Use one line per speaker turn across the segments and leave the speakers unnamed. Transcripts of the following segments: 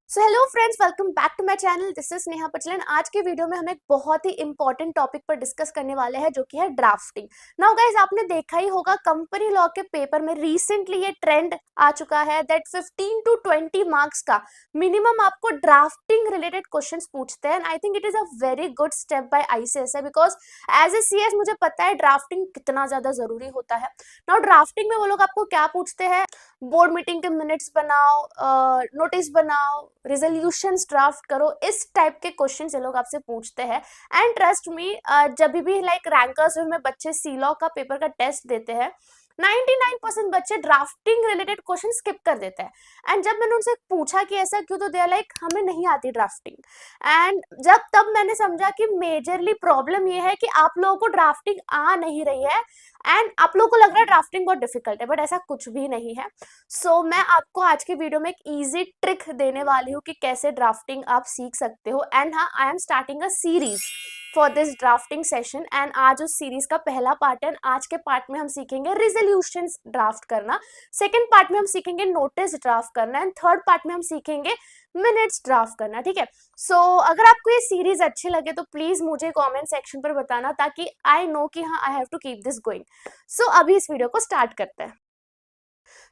So hello friends, welcome back to my channel. This is Neha Patlan. आज के video में हम एक बहुत ही इंपॉर्टेंट टॉपिक पर डिस्कस करने वाले हैं जो कि है ड्राफ्टिंग। नाउ गाइस, आपने देखा ही होगा कंपनी लॉ के पेपर में रिसेंटली ये ट्रेंड आ चुका है दैट 15 टू 20 मार्क्स का मिनिमम आपको ड्राफ्टिंग रिलेटेड क्वेश्चंस पूछते हैं। And I think it is a very good step by ICSI because as a CS मुझे पता है ड्राफ्टिंग कितना ज्यादा जरूरी होता है। नाउ ड्राफ्टिंग में वो लोग आपको क्या पूछते हैं? बोर्ड मीटिंग के मिनट्स बनाओ, नोटिस बनाओ, रिजोल्यूशंस ड्राफ्ट करो, इस टाइप के क्वेश्चन ये लोग आपसे पूछते हैं। एंड ट्रस्ट मी, जब भी लाइक रैंकर्स में बच्चे सी लॉ का पेपर का टेस्ट देते हैं 99% बच्चे ड्राफ्टिंग रिलेटेड क्वेश्चन स्किप कर देते हैं। एंड जब मैंने उनसे पूछा कि ऐसा क्यों, तो दे आर लाइक हमें नहीं आती ड्राफ्टिंग। एंड जब तब मैंने समझा कि मेजरली प्रॉब्लम ये है कि आप लोगों को ड्राफ्टिंग आ नहीं रही है एंड आप लोगों को लग रहा है ड्राफ्टिंग बहुत डिफिकल्ट है, बट ऐसा कुछ भी नहीं है। सो मैं आपको आज के वीडियो में एक इजी ट्रिक देने वाली हूँ कि कैसे ड्राफ्टिंग आप सीख सकते हो। एंड हाँ, I am starting a series for this drafting session. And आज उस सीरीज का पहला पार्ट है। आज के पार्ट में हम सीखेंगे रिजोल्यूशंस ड्राफ्ट करना, सेकंड पार्ट में हम सीखेंगे नोटिस ड्राफ्ट करना, एंड थर्ड पार्ट में हम सीखेंगे मिनट्स ड्राफ्ट करना। ठीक है। सो अगर आपको ये सीरीज अच्छी लगे तो प्लीज मुझे कमेंट सेक्शन पर बताना, ताकि आई नो कि हाँ, I have to keep this going. So अभी इस वीडियो को स्टार्ट करते हैं।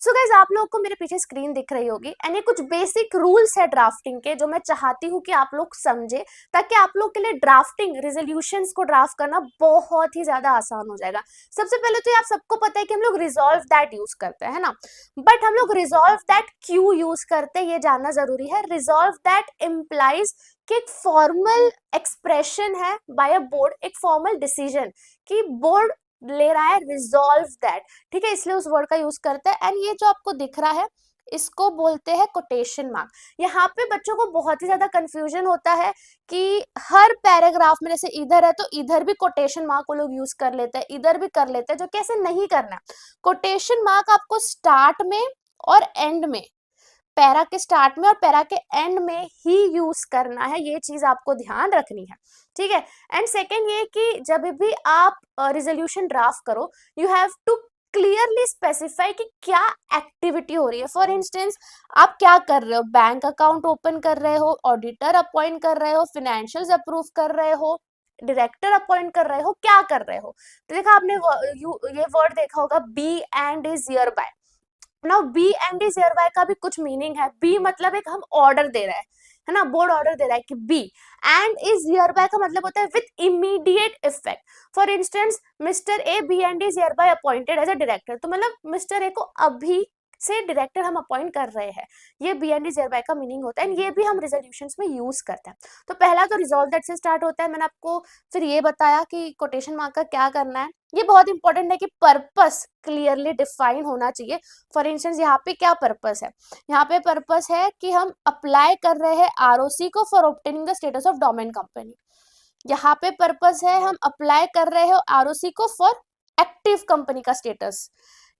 सो गाइज, आप लोगों को मेरे पीछे स्क्रीन दिख रही होगी एंड ये कुछ बेसिक रूल्स है ड्राफ्टिंग के जो मैं चाहती हूँ कि आप लोग समझे, ताकि आप लोग के लिए ड्राफ्टिंग रिजोल्यूशंस को ड्राफ्ट करना बहुत ही ज्यादा आसान हो जाएगा। सबसे पहले तो ये आप सबको पता है कि हम लोग रिजॉल्व दैट यूज करते हैं ना, बट हम लोग रिजॉल्व दैट क्यों यूज करते हैं ये जानना जरूरी है। रिजॉल्व दैट इम्प्लाइज कि एक फॉर्मल एक्सप्रेशन है बाय अ बोर्ड, एक फॉर्मल डिसीजन कि बोर्ड ले रहा है रिजॉल्व दैट। ठीक है, इसलिए उस वर्ड का यूज करते हैं। एंड ये जो आपको दिख रहा है इसको बोलते हैं कोटेशन मार्क। यहाँ पे बच्चों को बहुत ही ज्यादा कंफ्यूजन होता है कि हर पैराग्राफ में जैसे इधर है तो इधर भी कोटेशन मार्क वो लोग यूज कर लेते हैं, इधर भी कर लेते हैं, जो कि ऐसे नहीं करना। कोटेशन मार्क आपको स्टार्ट में और एंड में, पैरा के स्टार्ट में और पैरा के एंड में ही यूज करना है। ये चीज आपको ध्यान रखनी है। ठीक है। एंड सेकेंड ये कि जब भी आप रिजोल्यूशन ड्राफ्ट करो, you have to clearly specify कि क्या एक्टिविटी हो रही है। फॉर इंस्टेंस, आप क्या कर रहे हो? बैंक अकाउंट ओपन कर रहे हो, ऑडिटर अपॉइंट कर रहे हो, फिनेंशियल्स अप्रूव कर रहे हो, डायरेक्टर अपॉइंट कर रहे हो, क्या कर रहे हो? तो देखा आपने ये वर्ड देखा होगा, be and is hereby. Now be and is hereby का भी कुछ मीनिंग है। बी मतलब एक हम ऑर्डर दे रहे हैं, है ना, बोर्ड ऑर्डर दे रहा है कि be. And is hereby का मतलब होता है with immediate effect. For instance, mister A B and is hereby appointed as a director, तो मतलब मिस्टर ए को अभी से डायरेक्टर हम अपॉइंट कर रहे हैं। ये be and is hereby का मीनिंग होता है। एंड ये भी हम रिजोल्यूशंस में यूज करते हैं। तो पहला तो रिजॉल्व दैट से स्टार्ट होता है। मैंने आपको फिर ये बताया कि कोटेशन मार्क का क्या करना है। ये बहुत इंपॉर्टेंट है कि पर्पस क्लियरली डिफाइन होना चाहिए। फॉर इंस्टेंस, यहाँ पे क्या पर्पस है? यहाँ पे पर्पस है कि हम अप्लाई कर रहे हैं आरओसी को for obtaining the status of domain company. यहाँ पे पर्पस है हम अप्लाई कर रहे हो आरओसी को फॉर एक्टिव कंपनी का स्टेटस।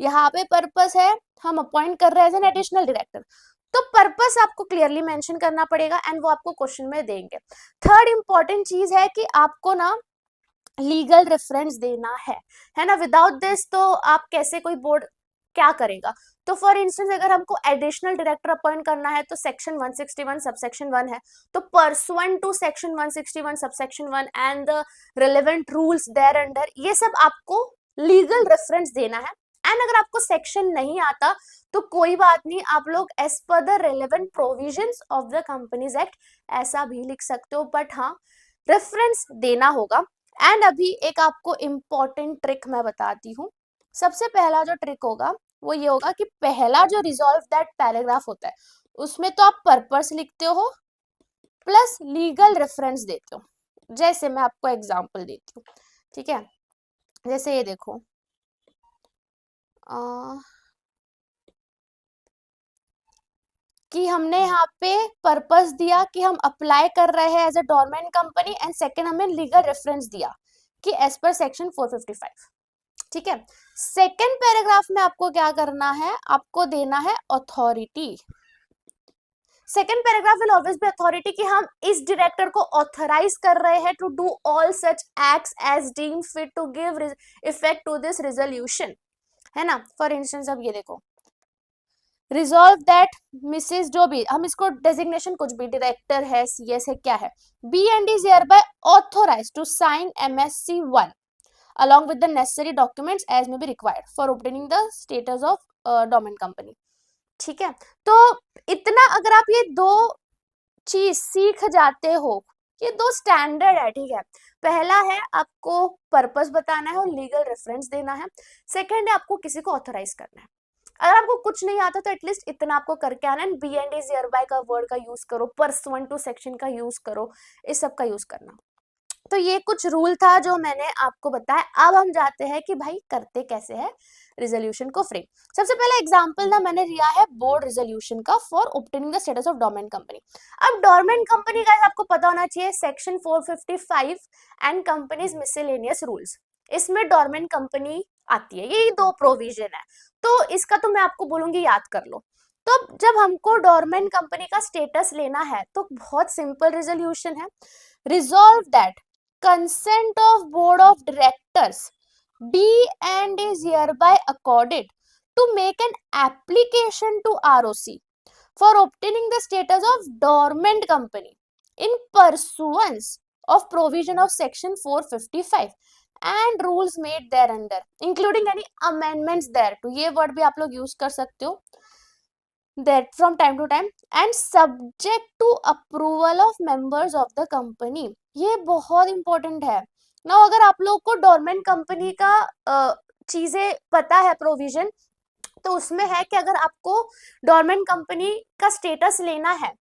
यहाँ पे पर्पस है हम अपॉइंट कर रहे हैं एज एन एडिशनल डायरेक्टर। तो पर्पस आपको क्लियरली मेंशन करना पड़ेगा एंड वो आपको क्वेश्चन में देंगे। थर्ड इंपॉर्टेंट चीज है कि आपको ना लीगल रेफरेंस देना है ना। विदाउट दिस तो आप कैसे, कोई बोर्ड क्या करेगा? तो फॉर इंस्टेंस, अगर हमको एडिशनल डायरेक्टर अपॉइंट करना है तो सेक्शन 161 सबसेक्शन 1 है, तो pursuant to section 161 subsection 1 and the relevant rules thereunder, ये सब आपको लीगल रेफरेंस देना है। एंड अगर आपको सेक्शन नहीं आता तो कोई बात नहीं, आप लोग as per the relevant provisions of the companies act ऐसा भी लिख सकते हो, बट हाँ, रेफरेंस देना होगा। एंड अभी एक आपको इंपॉर्टेंट ट्रिक मैं बताती हूँ। सबसे पहला जो ट्रिक होगा वो ये होगा कि पहला जो रिजॉल्व दैट पैराग्राफ होता है उसमें तो आप पर्पस लिखते हो प्लस लीगल रेफरेंस देते हो। जैसे मैं आपको एग्जांपल देती हूँ। ठीक है, जैसे ये देखो, कि हमने यहाँ पे पर्पस दिया कि हम अप्लाई कर रहे हैं as a dormant company, and second हमें लीगल रेफरेंस दिया कि एज पर सेक्शन 455। ठीक है। सेकंड पैराग्राफ में आपको क्या करना है? आपको देना है authority. Second paragraph will always be authority, कि हम इस डायरेक्टर को ऑथराइज कर रहे हैं to do all such acts as deem fit to give effect to this resolution, है ना। फॉर इंस्टेंस, अब ये देखो, रिजॉल्व दैट मिसेस जो भी, हम इसको डेजिग्नेशन कुछ भी, डायरेक्टर है, सीएस है, क्या है, be and is hereby authorise to sign MSc 1 along with the necessary documents as may be required for obtaining the status of dormant company. ठीक है, तो इतना अगर आप ये दो चीज सीख जाते हो, ये दो स्टैंडर्ड है, ठीक है। पहला है आपको पर्पस बताना है और लीगल रेफरेंस देना है। सेकंड है आपको किसी को ऑथराइज करना है। अगर आपको कुछ नहीं आता तो एटलीस्ट इतना आपको करके आना है। बी एंड इज हियरबाय का वर्ड का यूज करो, परसुएंट टू सेक्शन का यूज करो, इस सब का यूज करना। तो ये कुछ रूल था जो मैंने आपको बताया। अब हम जाते हैं कि भाई करते कैसे है रिजोल्यूशन को फ्रेम। सबसे पहले एग्जांपल ना मैंने लिया है बोर्ड रिजोल्यूशन का for obtaining the status of dormant company. अब डोरमेंट कंपनी का आपको पता होना चाहिए section 455 and companies miscellaneous rules, इसमें डोरमेंट कंपनी आती है। यही दो प्रोविजन है, तो इसका तो मैं आपको बोलूंगी याद कर लो। तो जब हमको डोरमेंट कंपनी का स्टेटस लेना है तो बहुत सिंपल रिजोल्यूशन है, resolve that consent of board of directors be and is hereby accorded to make an application to ROC for obtaining the status of dormant company in pursuance of provision of section 455 and rules made thereunder including any amendments thereto। ये word भी आप लोग use कर सकते हो, that from time to time and subject to approval of members of the company। ये बहुत important है ना। अगर आप लोग को डोरमेंट कंपनी का चीजें पता है प्रोविजन, तो उसमें है कि अगर आपको डोरमेंट कंपनी का स्टेटस लेना है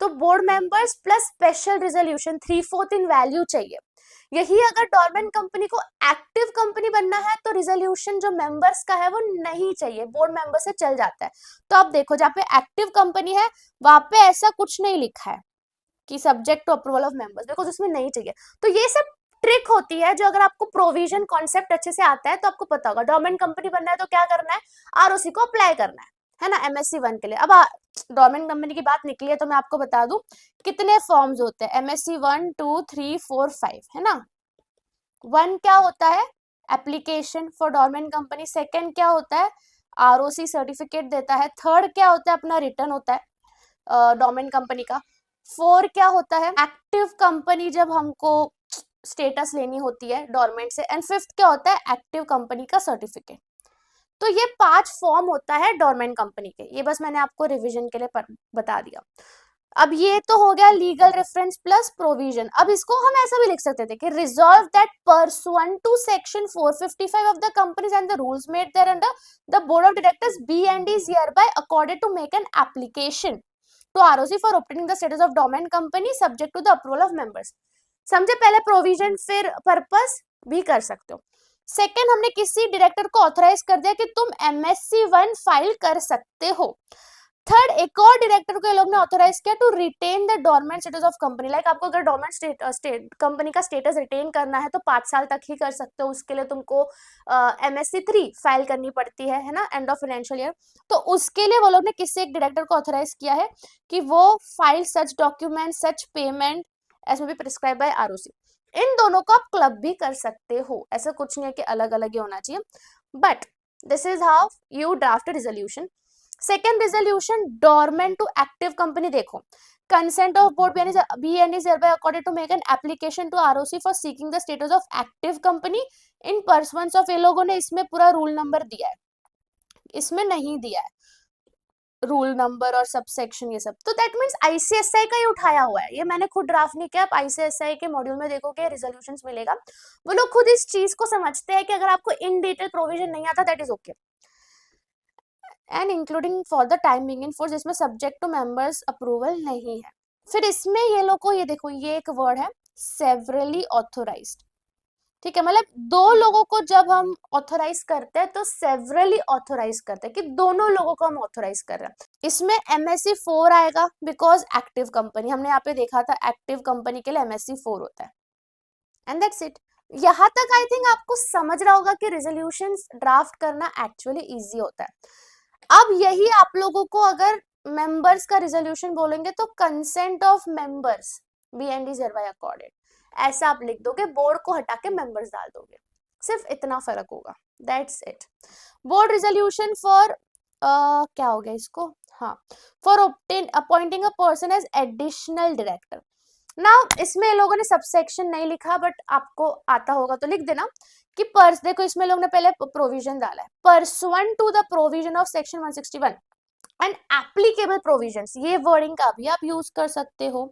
तो board members plus special resolution 3/4 इन वैल्यू चाहिए। यही अगर डोरमेंट कंपनी को एक्टिव कंपनी बनना है तो रिजोल्यूशन जो मेंबर्स का है वो नहीं चाहिए, बोर्ड मेंबर से चल जाता है। तो आप देखो जहाँ पे एक्टिव कंपनी है वहां पे ऐसा कुछ नहीं लिखा है कि subject to approval of members, because उसमें नहीं चाहिए। तो ये सब ट्रिक होती है जो अगर आपको प्रोविजन कॉन्सेप्ट अच्छे से आता है तो आपको पता होगा। डोरमेंट कंपनी बनना है तो क्या करना है, ROC को अप्लाई करना है ना, MSc 1 के लिए। अब डोरमेंट कंपनी की बात निकली है तो मैं आपको बता दूं कितने फॉर्म्स होते हैं, MSc 1 2 3 4 5 है ना। 1 क्या होता है, application for dormant company. Second क्या होता है, ROC सर्टिफिकेट देता है। थर्ड क्या होता है, अपना रिटर्न होता है डोरमेंट कंपनी का। 4 क्या होता है, एक्टिव कंपनी जब हमको स्टेटस लेनी होती है डोरमेंट से। एंड 5th क्या होता है, एक्टिव कंपनी का सर्टिफिकेट। तो ये 5 फॉर्म होता है डोरमेंट कंपनी के। ये बस मैंने आपको रिवीजन के लिए बता दिया। अब ये तो हो गया लीगल रेफरेंस प्लस प्रोविजन। अब इसको हम ऐसा भी लिख सकते थे कि resolve that pursuant to section 455 of the companies and the rules made thereunder the board of directors be and is hereby accorded to make an application to ROC for obtaining the status of dormant company subject to the approval of members। समझे, पहले provision फिर purpose भी कर सकते हो। Second, हमने किसी director को ऑथराइज कर दिया कि तुम MSc 1 फाइल कर सकते हो। थर्ड, एक और डायरेक्टर को ये लोग ने ऑथराइज किया to retain the dormant status of company. Like आपको अगर डोरमेंट कंपनी का स्टेटस रिटेन करना है तो 5 साल तक ही कर सकते हो। उसके लिए तुमको MSc 3 फाइल करनी पड़ती है ना, एंड ऑफ फाइनेंशियल ईयर। तो उसके लिए वो लोग ने किसी एक डायरेक्टर को ऑथराइज किया है कि वो file such document such payment as may be prescribed by ROC। इन दोनों को आप क्लब भी कर सकते हो, ऐसा कुछ नहीं है कि अलग अलग ही होना चाहिए। But this is how you draft resolution. Second resolution, dormant to active company. देखो, consent of board be and is hereby accorded to make an application to ROC for seeking the status of active company in pursuance of. ये लोगों ने इसमें पूरा rule number दिया है, इसमें नहीं दिया है रूल नंबर और सबसेक्शन ये सब। तो दैट मींस ICSI का ही उठाया हुआ है, ये मैंने खुद ड्राफ्ट नहीं किया। आप ICSI के मॉड्यूल में देखोगे रिजोल्यूशंस मिलेगा, वो लोग खुद इस चीज को समझते हैं कि अगर आपको इन डिटेल प्रोविजन नहीं आता that is okay. And including for the time being in force, जिसमें सब्जेक्ट टू मेंबर्स अप्रूवल नहीं है। फिर इसमें ये लोग को, ये देखो ये एक वर्ड है सेवरली ऑथोराइज्ड। ठीक है, मतलब दो लोगों को जब हम ऑथोराइज करते हैं तो सेवरली ऑथोराइज करते हैं कि दोनों लोगों को हम ऑथोराइज कर रहे हैं। इसमें MSc 4 आएगा बिकॉज एक्टिव कंपनी, हमने यहाँ पे देखा था एक्टिव कंपनी के लिए MSc 4 होता है। And that's it. यहाँ तक आई थिंक आपको समझ रहा होगा कि रिजोल्यूशन ड्राफ्ट करना एक्चुअली इजी होता है। अब यही आप लोगों को अगर मेंबर्स का रिजोल्यूशन बोलेंगे तो consent of members be and is hereby accorded ऐसा आप लिख दोगे, बोर्ड को हटा के मेंबर्स डाल दोगे, सिर्फ इतना फर्क होगा, that's it. Board resolution for क्या हो गया इसको, हाँ, for appointing a person as additional director. Now इसमें लोगों ने सबसेक्शन नहीं लिखा, बट आपको आता होगा तो लिख देना कि पर्स, देखो इसमें लोग ने पहले प्रोविजन डाला है, pursuant to the provision of section 161 and applicable provisions, ये वर्डिंग का भी आप यूज कर सकते हो।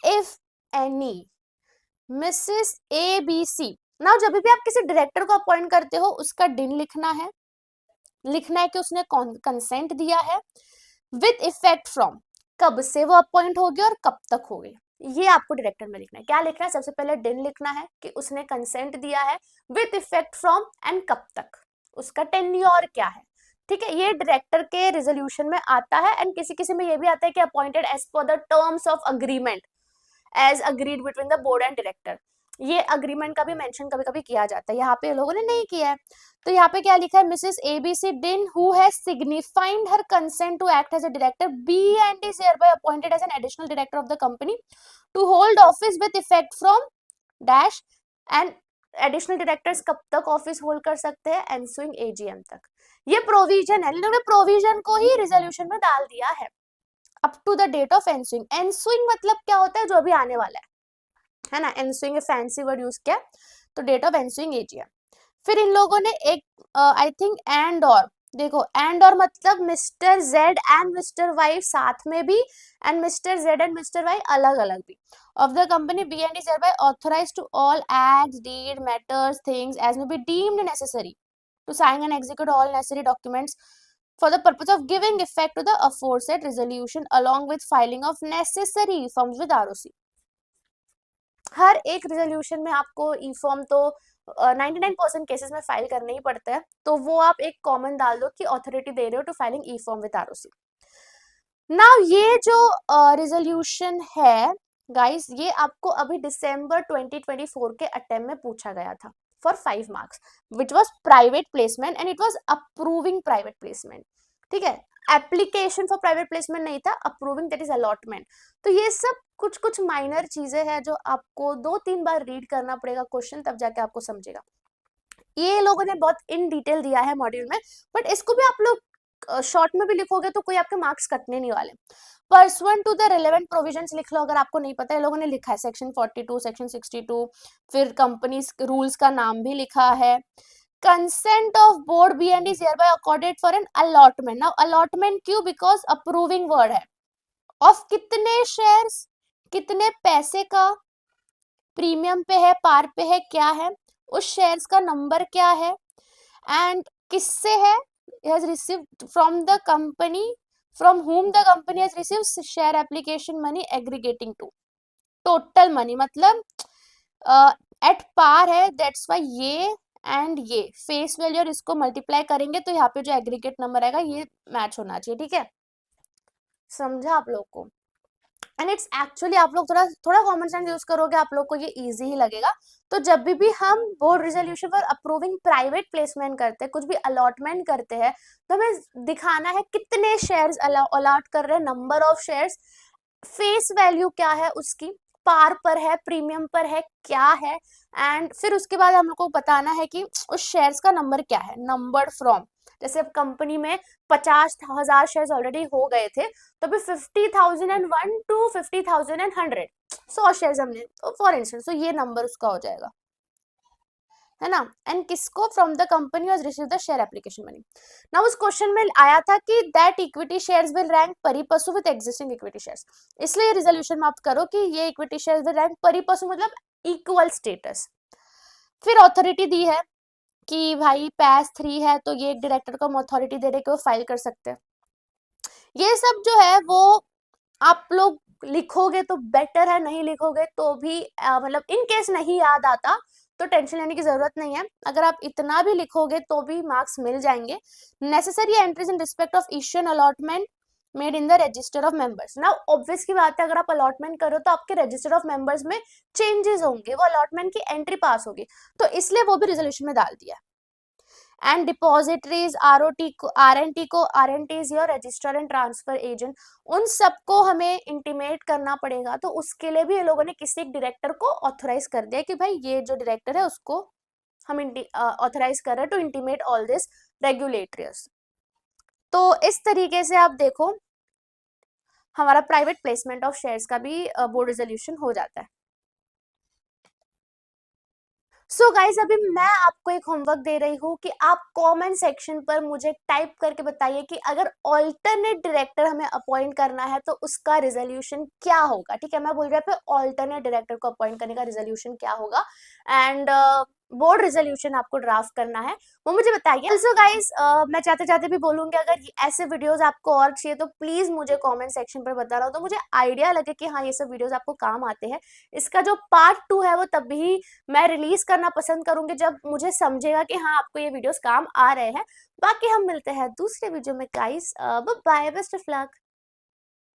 If any missus A B C, now जब भी आप किसी डायरेक्टर को अपॉइंट करते हो उसका दिन लिखना है, कि उसने कंसेंट दिया है, विद इफेक्ट फ्रॉम, कब से वो अपॉइंट हो गया और कब तक हो गई, ये आपको डायरेक्टर में लिखना है। क्या लिखना है, सबसे पहले दिन लिखना है कि उसने कंसेंट दिया है, विद इफेक्ट फ्रॉम एंड कब तक, उसका टेन्योर क्या है। ठीक है, ये डायरेक्टर के रेजोल्यूशन में आता है, एंड किसी किसी में ये भी आता है कि appointed as per the terms of agreement as agreed between the board and director. ये अग्रीमेंट का भी मेंशन कभी कभी किया जाता है, यहाँ पे लोगों ने नहीं किया है। तो यहाँ पे क्या लिखा है, Mrs ABC DIN who has signified her consent to act as a director be and is hereby appointed as an additional director of the company to hold office with effect from dash, and additional directors कब तक office hold कर सकते हैं, ensuing AGM तक। ये provision है, इन्होंने provision को ही रिजोल्यूशन में डाल दिया है, up to the date of ensuing. Ensuing मतलब क्या होता है, जो अभी आने वाला है ना, एनसुइंग फैंसी वर्ड यूज किया, तो डेट ऑफ एनसुइंग एजीएम। फिर इन लोगों ने एक आई थिंक एंड और, देखो एंड और मतलब mister Z and mister Y साथ में भी, and mister Z and mister Y अलग अलग भी, of the company B and is hereby authorized to all acts, deed, matters, things as may be deemed necessary to sign and execute all necessary documents for the purpose of giving effect to the aforesaid resolution along with filing of necessary forms with ROC। हर एक resolution में आपको ई form तो 99% cases में file करने ही पड़ते हैं, तो वो आप एक कॉमन डाल दो कि अथॉरिटी दे रहे हो to filing e form with ROC. Now ये जो रेजोल्यूशन है गाइस, ये आपको अभी दिसंबर 2024 के अटेम्प्ट में पूछा गया था for 5 marks, which was private placement and it was approving private placement. ठीक है, एप्लीकेशन फॉर प्राइवेट प्लेसमेंट नहीं था, अप्रूविंग दैट इज अलॉटमेंट। तो ये सब कुछ कुछ माइनर चीजें हैं जो आपको 2-3 बार रीड करना पड़ेगा क्वेश्चन, तब जाके आपको समझेगा। ये लोगों ने बहुत इन डिटेल दिया है मॉड्यूल में, बट इसको भी आप लोग शॉर्ट में भी लिखोगे तो कोई आपके मार्क्स कटने नहीं वाले। Pursuant to the relevant provisions लिख लो, अगर आपको नहीं पता है, लोगों ने लिखा है सेक्शन 42, सेक्शन 62, फिर कंपनीज रूल्स का नाम भी लिखा है। Consent of board be and is hereby accorded for an allotment. Now allotment क्यों, बिकॉज अप्रूविंग वर्ड है, ऑफ कितने शेयर्स, कितने पैसे का, प्रीमियम पे है, पार पे है, क्या है, उस शेयर्स का नंबर क्या है, एंड किससे है, has received from the company, from whom the company has received share application money aggregating to, total money मतलब एट पार है, दैट्स वाई ये एंड ये फेस वैल्यू और इसको मल्टीप्लाई करेंगे तो यहाँ पे जो एग्रीगेट नंबर आएगा ये मैच होना चाहिए। ठीक है, समझा आप लोग को। एंड इट्स एक्चुअली, आप लोग थोड़ा थोड़ा कॉमन सेंस यूज करोगे, आप लोग को ये इजी ही लगेगा। तो जब भी हम board resolution for approving private placement करते हैं, कुछ भी अलॉटमेंट करते हैं, तो हमें दिखाना है कितने शेयर्स अलॉट कर रहे हैं, number of shares, face value क्या है उसकी, पार पर है, प्रीमियम पर है, क्या है, एंड फिर उसके बाद हम लोग को बताना है कि उस शेयर्स का नंबर क्या है, नंबर फ्रॉम, जैसे अब कंपनी में 50,000 शेयर्स ऑलरेडी हो गए थे, तो अभी 50,001 टू 50,100 100 शेयर्स हमने, तो फॉर इंस्टेंस तो ये नंबर उसका हो जाएगा, है ना। एंड किसको, from the company was receive the share application money. Now उस क्वेश्चन में आया था कि that equity shares will rank परी पसु विद एग्जिस्टिंग इक्विटी शेयर्स, इसलिए रिजोल्यूशन में आप करो कि ये इक्विटी शेयर्स विल रैंक परी पसु मतलब इक्वल स्टेटस। फिर अथॉरिटी दी है कि भाई पैस 3 है तो ये एक डायरेक्टर को हम अथॉरिटी दे रहे कि वो फाइल कर सकते हैं। ये सब जो है वो आप लोग लिखोगे तो बेटर है, नहीं लिखोगे तो भी मतलब इन केस नहीं याद आता तो टेंशन लेने की जरूरत नहीं है, अगर आप इतना भी लिखोगे तो भी मार्क्स मिल जाएंगे। Necessary entries in respect of issue and allotment made in the register of members. Now obvious की बात है, अगर आप अलॉटमेंट करो तो आपके रजिस्टर ऑफ मेंबर्स में चेंजेस होंगे, वो अलॉटमेंट की एंट्री पास होगी, तो इसलिए वो भी रिजोल्यूशन में डाल दिया। एंड डिपॉजिटरीज, आरओटी को, आरएनटी को, RNT is your register and transfer agent, उन सबको हमें इंटीमेट करना पड़ेगा, तो उसके लिए भी ये लोगों ने किसी एक डायरेक्टर को ऑथराइज कर दिया कि भाई ये जो डायरेक्टर है उसको हम ऑथराइज कर रहे हैं to intimate all this regulatories. तो इस तरीके से आप देखो हमारा प्राइवेट प्लेसमेंट ऑफ शेयर्स का भी बोर्ड रेजोल्यूशन हो जाता है। सो गाइज अभी मैं आपको एक होमवर्क दे रही हूँ कि आप कमेंट सेक्शन पर मुझे टाइप करके बताइए कि अगर ऑल्टरनेट डायरेक्टर हमें अपॉइंट करना है तो उसका रिजोल्यूशन क्या होगा। ठीक है, मैं बोल रहा हूँ ऑल्टरनेट डायरेक्टर को अपॉइंट करने का रिजोल्यूशन क्या होगा एंड बोर्ड रेजोल्यूशन आपको ड्राफ्ट करना है, वो मुझे बताइए। ऑल्सो गाइज मैं चाहते चाहते भी बोलूंगी अगर ऐसे वीडियोस आपको और चाहिए तो प्लीज मुझे कमेंट सेक्शन पर बता रहा हो तो मुझे आइडिया लगे कि हाँ ये सब वीडियोस आपको काम आते हैं। इसका जो पार्ट 2 है वो तभी मैं रिलीज करना पसंद करूंगी जब मुझे समझेगा कि हाँ आपको ये वीडियोस काम आ रहे हैं। बाकी हम मिलते हैं दूसरे वीडियो में guys, bye, best of luck.